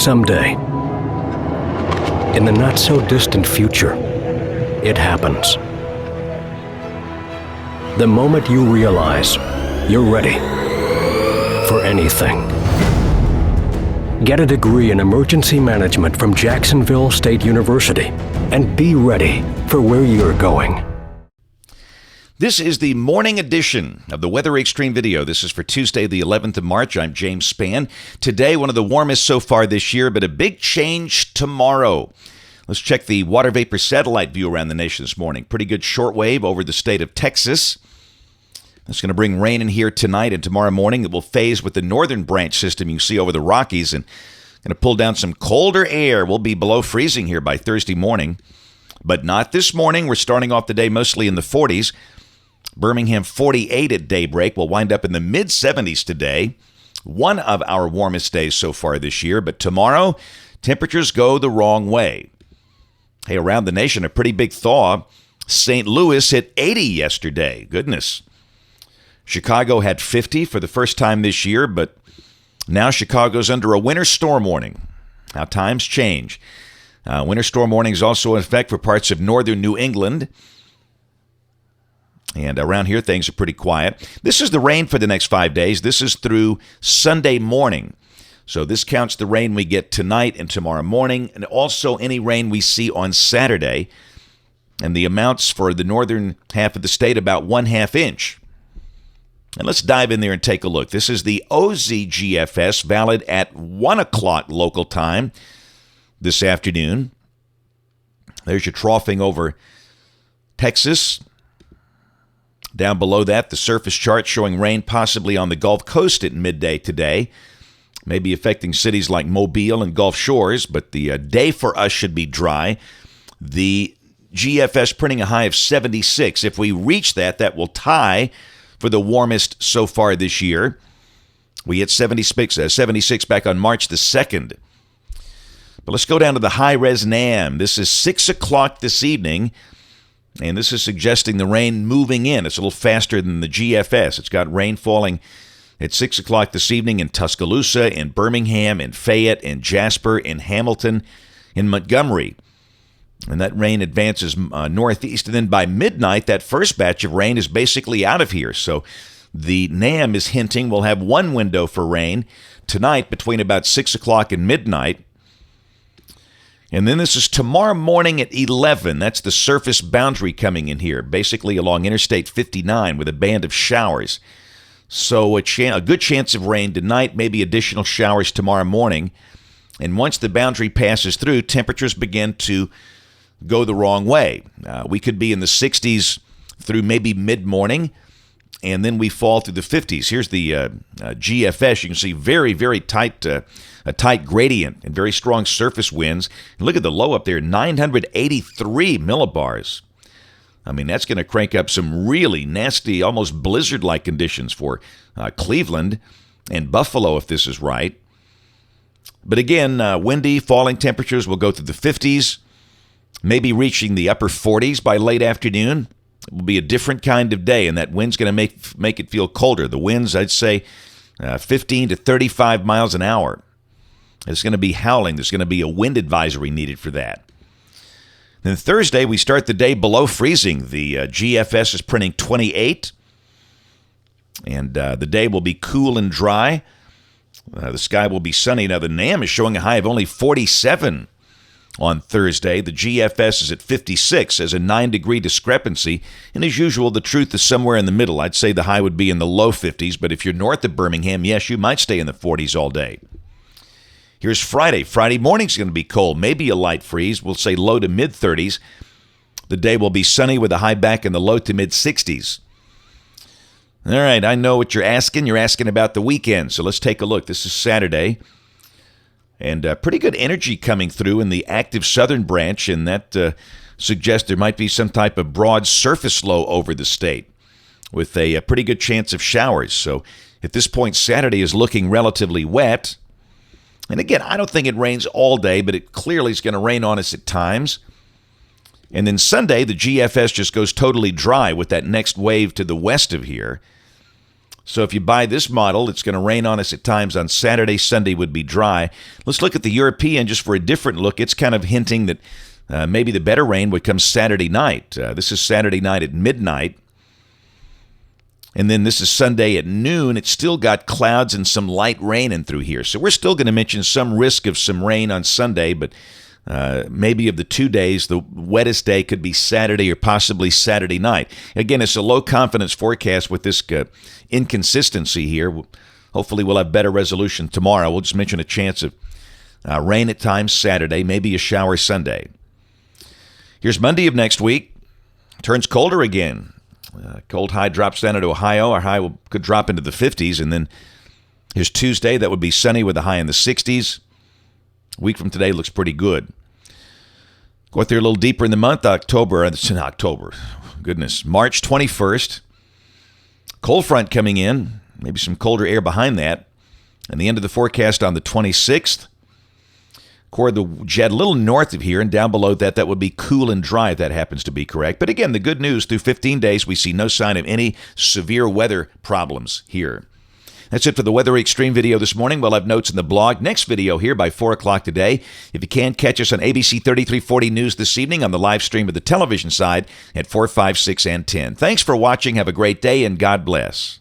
someday, in the not-so-distant future, it happens. The moment you realize you're ready for anything. Get a degree in emergency management from Jacksonville State University and be ready for where you're going. This is the morning edition of the Weather Xtreme video. This is for Tuesday, the 11th of March. I'm James Spann. Today, one of the warmest so far this year, but a big change tomorrow. Let's check the water vapor satellite view around the nation this morning. Pretty good shortwave over the state of Texas. That's going to bring rain in here tonight and tomorrow morning. It will phase with the northern branch system you see over the Rockies and going to pull down some colder air. We'll be below freezing here by Thursday morning, but not this morning. We're starting off the day mostly in the 40s. Birmingham 48 at daybreak. We'll wind up in the mid-70s today. One of our warmest days so far this year, but tomorrow temperatures go the wrong way. Hey, around the nation, a pretty big thaw. St. Louis hit 80 yesterday. Goodness. Chicago had 50 for the first time this year, but now Chicago's under a winter storm warning. How times change. Winter storm warning is also in effect for parts of northern New England. And around here, things are pretty quiet. This is the rain for the next 5 days. This is through Sunday morning. So this counts the rain we get tonight and tomorrow morning, and also any rain we see on Saturday. And the amounts for the northern half of the state, about 1/2 inch. And let's dive in there and take a look. This is the OZGFS, valid at 1 o'clock local time this afternoon. There's your troughing over Texas. Down below that, the surface chart showing rain possibly on the Gulf Coast at midday today. Maybe affecting cities like Mobile and Gulf Shores, but the day for us should be dry. The GFS printing a high of 76. If we reach that, that will tie for the warmest so far this year. We hit 76 back on March the 2nd. But let's go down to the high-res NAM. This is 6 o'clock this evening. And this is suggesting the rain moving in. It's a little faster than the GFS. It's got rain falling at 6 o'clock this evening in Tuscaloosa, in Birmingham, in Fayette, in Jasper, in Hamilton, in Montgomery. And that rain advances northeast. And then by midnight, that first batch of rain is basically out of here. So the NAM is hinting we'll have one window for rain tonight between about 6 o'clock and midnight. And then this is tomorrow morning at 11. That's the surface boundary coming in here, basically along Interstate 59 with a band of showers. So a good chance of rain tonight, maybe additional showers tomorrow morning. And once the boundary passes through, temperatures begin to go the wrong way. We could be in the 60s through maybe mid-morning, and then we fall through the 50s. Here's the GFS. You can see very, very tight a tight gradient and very strong surface winds. And look at the low up there, 983 millibars. I mean, that's going to crank up some really nasty, almost blizzard-like conditions for Cleveland and Buffalo if this is right. But again, windy, falling temperatures will go through the 50s, maybe reaching the upper 40s by late afternoon. It will be a different kind of day, and that wind's going to make it feel colder. The winds, I'd say, 15 to 35 miles an hour. It's going to be howling. There's going to be a wind advisory needed for that. Then Thursday, we start the day below freezing. The GFS is printing 28, and the day will be cool and dry. The sky will be sunny. Now, the NAM is showing a high of only 47 on Thursday. The GFS is at 56 as a 9-degree discrepancy. And as usual, the truth is somewhere in the middle. I'd say the high would be in the low 50s, but if you're north of Birmingham, yes, you might stay in the 40s all day. Here's Friday. Friday morning's going to be cold, maybe a light freeze. We'll say low to mid-30s. The day will be sunny with a high back in the low to mid-60s. All right, I know what you're asking. You're asking about the weekend, so let's take a look. This is Saturday, and pretty good energy coming through in the active southern branch, and that suggests there might be some type of broad surface low over the state with a pretty good chance of showers. So at this point, Saturday is looking relatively wet. And again, I don't think it rains all day, but it clearly is going to rain on us at times. And then Sunday, the GFS just goes totally dry with that next wave to the west of here. So if you buy this model, it's going to rain on us at times on Saturday. Sunday would be dry. Let's look at the European just for a different look. It's kind of hinting that maybe the better rain would come Saturday night. This is Saturday night at midnight. And then this is Sunday at noon. It's still got clouds and some light rain in through here. So we're still going to mention some risk of some rain on Sunday, but maybe of the 2 days, the wettest day could be Saturday or possibly Saturday night. Again, it's a low confidence forecast with this inconsistency here. Hopefully we'll have better resolution tomorrow. We'll just mention a chance of rain at times Saturday, maybe a shower Sunday. Here's Monday of next week. Turns colder again. Cold high drops down into Ohio. Our high could drop into the 50s. And then here's Tuesday. That would be sunny with a high in the 60s. A week from today looks pretty good. Go out there a little deeper in the month, October. It's in October. Goodness. March 21st. Cold front coming in. Maybe some colder air behind that. And the end of the forecast on the 26th. Core of the jet a little north of here, and down below that, that would be cool and dry if that happens to be correct. But again, the good news, through 15 days, we see no sign of any severe weather problems here. That's it for the Weather Xtreme video this morning. We'll have notes in the blog. Next video here by 4 o'clock today. If you can, catch us on ABC 3340 News this evening on the live stream of the television side at 4, 5, 6, and 10. Thanks for watching. Have a great day, and God bless.